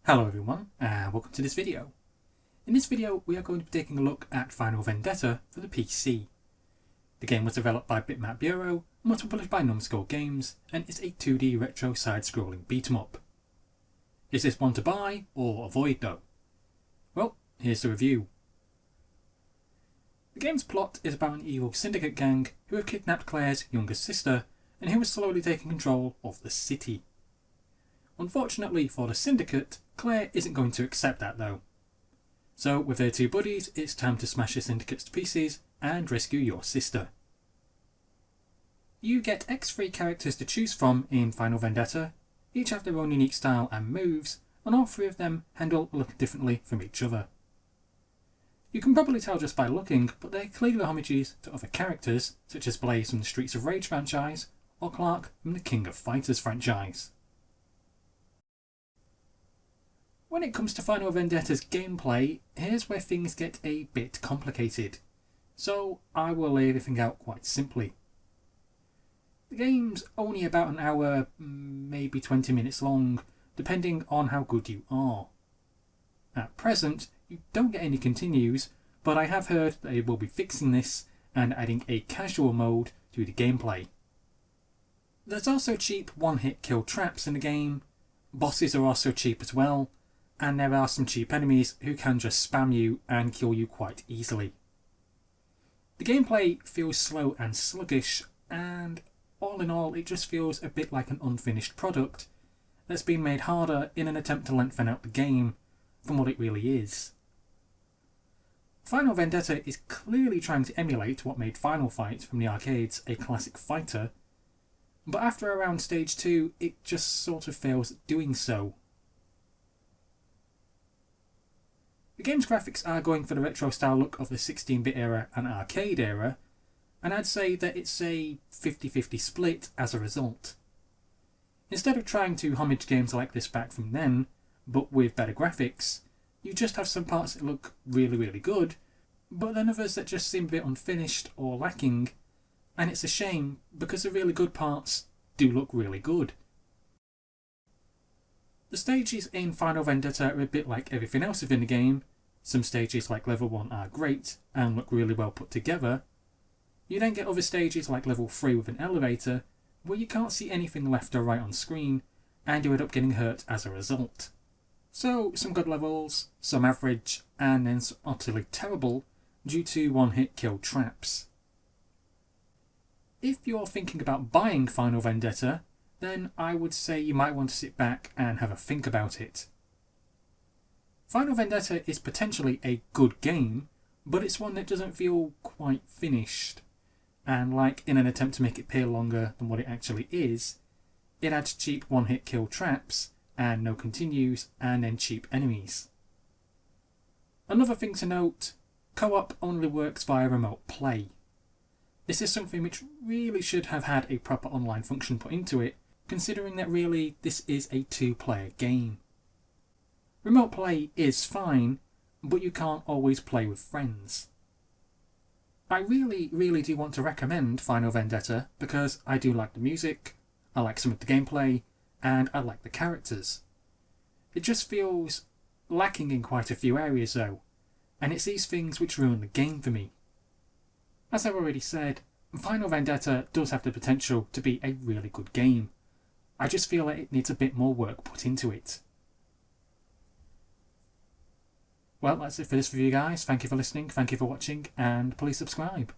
Hello everyone, and welcome to this video. In this video we are going to be taking a look at Final Vendetta for the PC. The game was developed by Bitmap Bureau and was published by Numskull Games, and is a 2D retro side-scrolling beat-em-up. Is this one to buy or avoid though? Well, here's the review. The game's plot is about an evil syndicate gang who have kidnapped Claire's younger sister and who are slowly taking control of the city. Unfortunately for the syndicate, Claire isn't going to accept that though. So with her two buddies, it's time to smash the syndicates to pieces and rescue your sister. You get X3 characters to choose from in Final Vendetta. Each have their own unique style and moves, and all three of them handle a little differently from each other. You can probably tell just by looking, but they're clearly homages to other characters, such as Blaze from the Streets of Rage franchise, or Clark from the King of Fighters franchise. When it comes to Final Vendetta's gameplay, here's where things get a bit complicated, so I will lay everything out quite simply. The game's only about an hour, maybe 20 minutes long, depending on how good you are. At present, you don't get any continues, but I have heard that they will be fixing this and adding a casual mode to the gameplay. There's also cheap one-hit kill traps in the game, bosses are also cheap as well, and there are some cheap enemies who can just spam you and kill you quite easily. The gameplay feels slow and sluggish, and all in all it just feels a bit like an unfinished product that's been made harder in an attempt to lengthen out the game from what it really is. Final Vendetta is clearly trying to emulate what made Final Fight from the arcades a classic fighter, but after around stage 2 it just sort of fails at doing so. The game's graphics are going for the retro style look of the 16-bit era and arcade era, and I'd say that it's a 50-50 split as a result. Instead of trying to homage games like this back from then, but with better graphics, you just have some parts that look really good, but then others that just seem a bit unfinished or lacking, and it's a shame because the really good parts do look really good. The stages in Final Vendetta are a bit like everything else within the game. Some stages like level 1 are great and look really well put together. You then get other stages like level 3 with an elevator, where you can't see anything left or right on screen, and you end up getting hurt as a result. So some good levels, some average, and then some utterly terrible due to one-hit kill traps. If you're thinking about buying Final Vendetta, then I would say you might want to sit back and have a think about it. Final Vendetta is potentially a good game, but it's one that doesn't feel quite finished, and like in an attempt to make it appear longer than what it actually is, it adds cheap one-hit kill traps, and no continues, and then cheap enemies. Another thing to note, co-op only works via remote play. This is something which really should have had a proper online function put into it, considering that really this is a two-player game. Remote play is fine, but you can't always play with friends. I really do want to recommend Final Vendetta because I do like the music, I like some of the gameplay, and I like the characters. It just feels lacking in quite a few areas though, and it's these things which ruin the game for me. As I've already said, Final Vendetta does have the potential to be a really good game. I just feel like it needs a bit more work put into it. Well, that's it for this review guys. Thank you for listening, thank you for watching, and please subscribe.